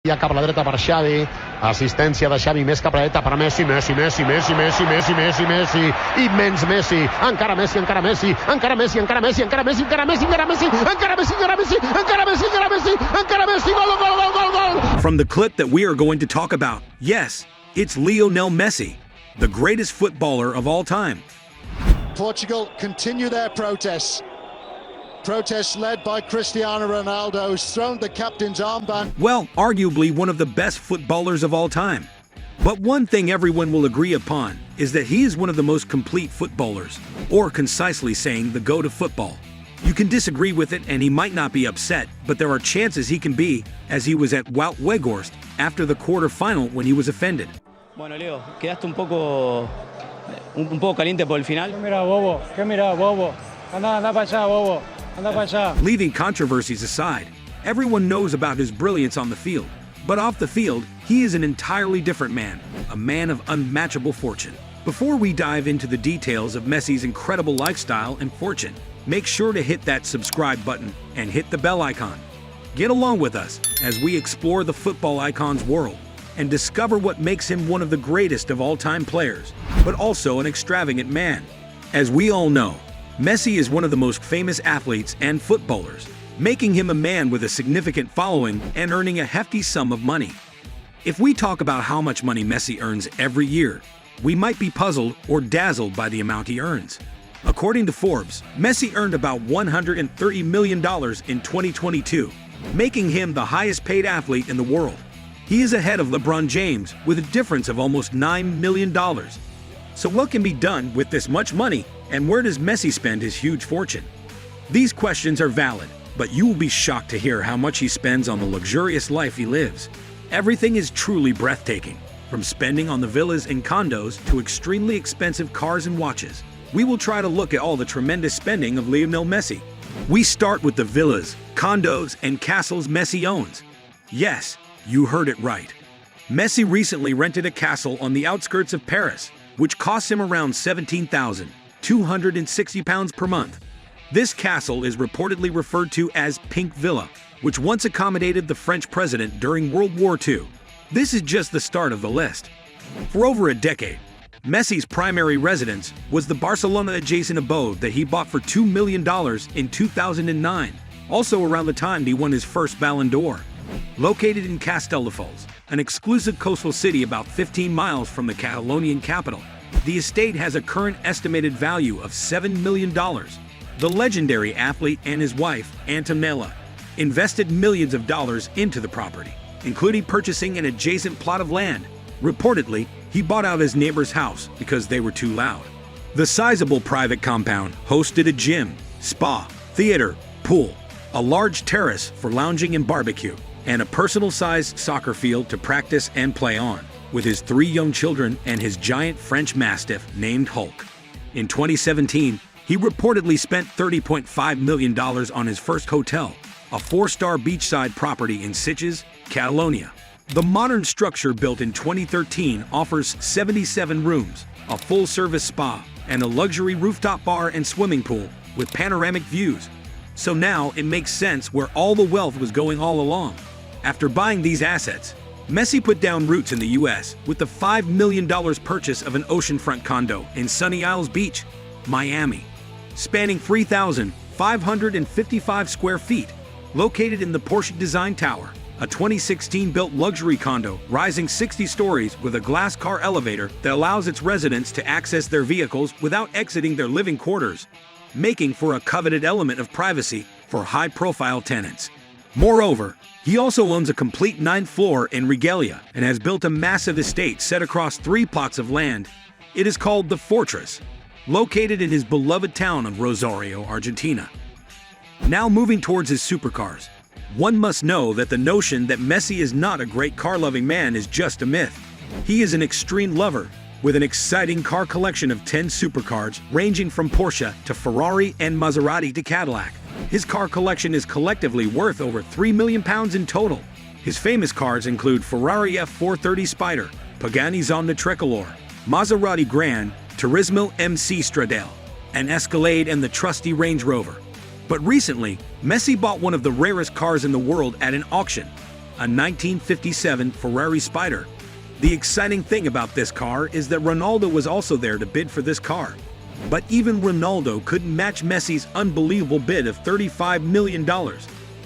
Ja cap a la dreta per Xavi, assistència de Xavi més cap a la dreta per Messi, Messi, immens Messi, encara Messi, encara Messi, encara Messi, encara Messi, encara Messi, encara Messi, encara Messi, encara Messi, encara Messi, encara Messi, encara Messi, encara Messi, gol, gol, gol, gol, gol! From the clip that we are going to talk about, yes, it's Lionel Messi, the greatest footballer of all time. Portugal continue their protests. Protests led by Cristiano Ronaldo, who's thrown the captain's armband. Well, arguably one of the best footballers of all time. But one thing everyone will agree upon is that he is one of the most complete footballers, or concisely saying the GOAT of football. You can disagree with it and he might not be upset, but there are chances he can be, as he was at Wout Weghorst after the quarterfinal when he was offended. Bueno, Leo, quedaste un poco caliente por el final. ¿Qué mira, bobo? Anda para allá, bobo. Leaving controversies aside, everyone knows about his brilliance on the field. But off the field, he is an entirely different man, a man of unmatchable fortune. Before we dive into the details of Messi's incredible lifestyle and fortune, make sure to hit that subscribe button and hit the bell icon. Get along with us as we explore the football icon's world and discover what makes him one of the greatest of all-time players, but also an extravagant man. As we all know, Messi is one of the most famous athletes and footballers, making him a man with a significant following and earning a hefty sum of money. If we talk about how much money Messi earns every year, we might be puzzled or dazzled by the amount he earns. According to Forbes, Messi earned about $130 million in 2022, making him the highest-paid athlete in the world. He is ahead of LeBron James with a difference of almost $9 million. So what can be done with this much money, and where does Messi spend his huge fortune? These questions are valid, but you will be shocked to hear how much he spends on the luxurious life he lives. Everything is truly breathtaking, from spending on the villas and condos to extremely expensive cars and watches. We will try to look at all the tremendous spending of Lionel Messi. We start with the villas, condos, and castles Messi owns. Yes, you heard it right. Messi recently rented a castle on the outskirts of Paris, which costs him around £17,260 per month. This castle is reportedly referred to as Pink Villa, which once accommodated the French president during World War II. This is just the start of the list. For over a decade, Messi's primary residence was the Barcelona-adjacent abode that he bought for $2 million in 2009, also around the time he won his first Ballon d'Or. Located in Castelldefels, an exclusive coastal city about 15 miles from the Catalonian capital, the estate has a current estimated value of $7 million. The legendary athlete and his wife, Antonella, invested millions of dollars into the property, including purchasing an adjacent plot of land. Reportedly, he bought out his neighbor's house because they were too loud. The sizable private compound hosted a gym, spa, theater, pool, a large terrace for lounging and barbecue, and a personal-sized soccer field to practice and play on, with his 3 young children and his giant French Mastiff named Hulk. In 2017, he reportedly spent $30.5 million on his first hotel, a 4-star beachside property in Sitges, Catalonia. The modern structure, built in 2013, offers 77 rooms, a full-service spa, and a luxury rooftop bar and swimming pool with panoramic views. So now it makes sense where all the wealth was going all along. After buying these assets, Messi put down roots in the US with the $5 million purchase of an oceanfront condo in Sunny Isles Beach, Miami, spanning 3,555 square feet, located in the Porsche Design Tower, a 2016-built luxury condo rising 60 stories with a glass car elevator that allows its residents to access their vehicles without exiting their living quarters, making for a coveted element of privacy for high-profile tenants. Moreover, he also owns a complete 9th floor in Regalia and has built a massive estate set across 3 plots of land. It is called the Fortress, located in his beloved town of Rosario, Argentina. Now moving towards his supercars, one must know that the notion that Messi is not a great car-loving man is just a myth. He is an extreme lover, with an exciting car collection of 10 supercars ranging from Porsche to Ferrari and Maserati to Cadillac. His car collection is collectively worth over £3 million in total. His famous cars include Ferrari F430 Spider, Pagani Zonda Tricolor, Maserati Grand Turismo MC Stradale, an Escalade, and the trusty Range Rover. But recently, Messi bought one of the rarest cars in the world at an auction, a 1957 Ferrari Spider. The exciting thing about this car is that Ronaldo was also there to bid for this car. But even Ronaldo couldn't match Messi's unbelievable bid of $35 million.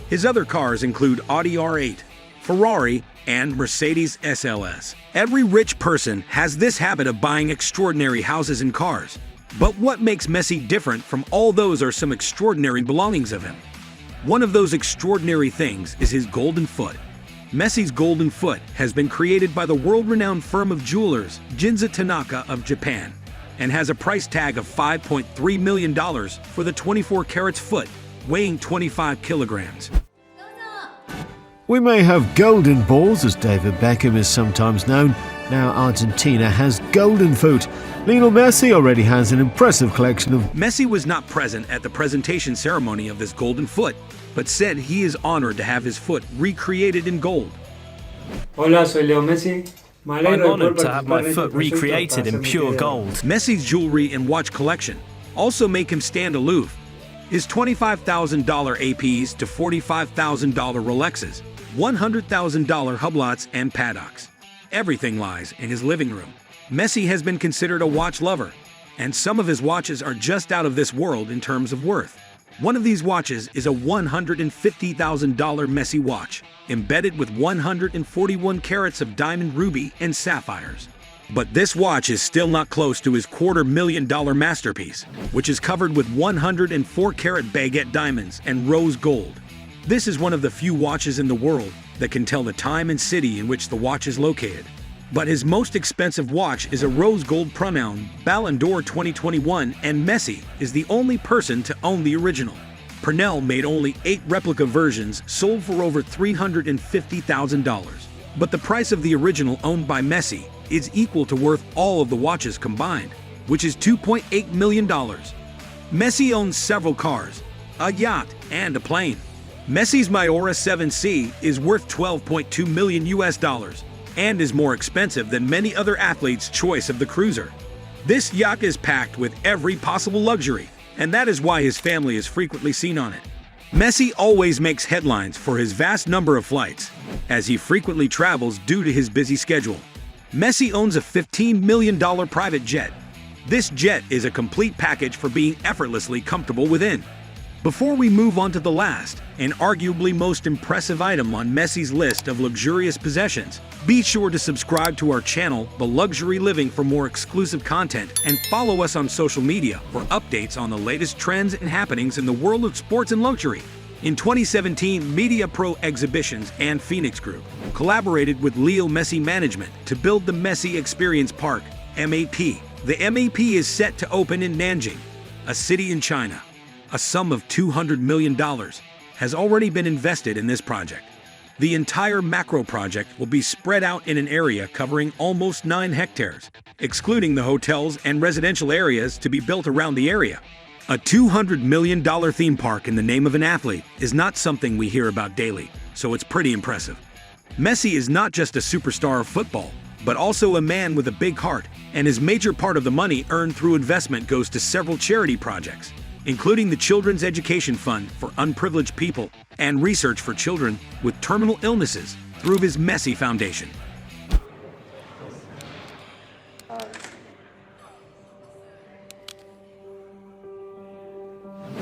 His other cars include Audi R8, Ferrari, and Mercedes SLS. Every rich person has this habit of buying extraordinary houses and cars. But what makes Messi different from all those are some extraordinary belongings of him. One of those extraordinary things is his golden foot. Messi's golden foot has been created by the world-renowned firm of jewelers Ginza Tanaka of Japan and has a price tag of $5.3 million for the 24 carats foot, weighing 25 kilograms. We may have golden balls, as David Beckham is sometimes known. Now Argentina has golden foot. Lionel Messi already has an impressive collection of... Messi was not present at the presentation ceremony of this golden foot, but said he is honored to have his foot recreated in gold. Hola, soy Leo Messi. I'm honored to have my foot recreated in pure gold. Messi's jewelry and watch collection also make him stand aloof. His $25,000 APs to $45,000 Rolexes, $100,000 hublots and paddocks. Everything lies in his living room. Messi has been considered a watch lover, and some of his watches are just out of this world in terms of worth. One of these watches is a $150,000 Messi watch, embedded with 141 carats of diamond, ruby, and sapphires. But this watch is still not close to his $250,000 masterpiece, which is covered with 104-carat baguette diamonds and rose gold. This is one of the few watches in the world that can tell the time and city in which the watch is located. But his most expensive watch is a rose gold pronoun Ballon d'Or 2021, and Messi is the only person to own the original. Pernell made only 8 replica versions, sold for over $350,000. But the price of the original owned by Messi is equal to worth all of the watches combined, which is $2.8 million. Messi owns several cars, a yacht, and a plane. Messi's Miura 7C is worth $12.2 million and is more expensive than many other athletes' choice of the cruiser. This yacht is packed with every possible luxury, and that is why his family is frequently seen on it. Messi always makes headlines for his vast number of flights, as he frequently travels due to his busy schedule. Messi owns a $15 million private jet. This jet is a complete package for being effortlessly comfortable within. Before we move on to the last, and arguably most impressive item on Messi's list of luxurious possessions, be sure to subscribe to our channel, The Luxury Living, for more exclusive content, and follow us on social media for updates on the latest trends and happenings in the world of sports and luxury. In 2017, Media Pro Exhibitions and Phoenix Group collaborated with Leo Messi Management to build the Messi Experience Park, MAP. The MAP is set to open in Nanjing, a city in China. A sum of $200 million has already been invested in this project. The entire macro project will be spread out in an area covering almost 9 hectares, excluding the hotels and residential areas to be built around the area. A $200 million theme park in the name of an athlete is not something we hear about daily, so it's pretty impressive. Messi is not just a superstar of football, but also a man with a big heart, and his major part of the money earned through investment goes to several charity projects, including the Children's Education Fund for Unprivileged People and research for children with terminal illnesses through his Messi Foundation.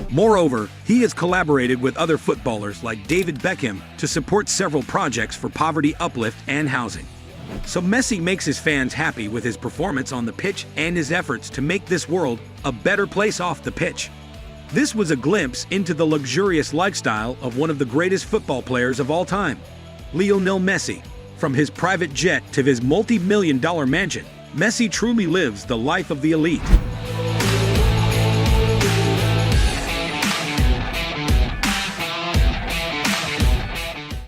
Moreover, he has collaborated with other footballers like David Beckham to support several projects for poverty uplift and housing. So Messi makes his fans happy with his performance on the pitch and his efforts to make this world a better place off the pitch. This was a glimpse into the luxurious lifestyle of one of the greatest football players of all time, Lionel Messi. From his private jet to his multi-million-dollar mansion, Messi truly lives the life of the elite.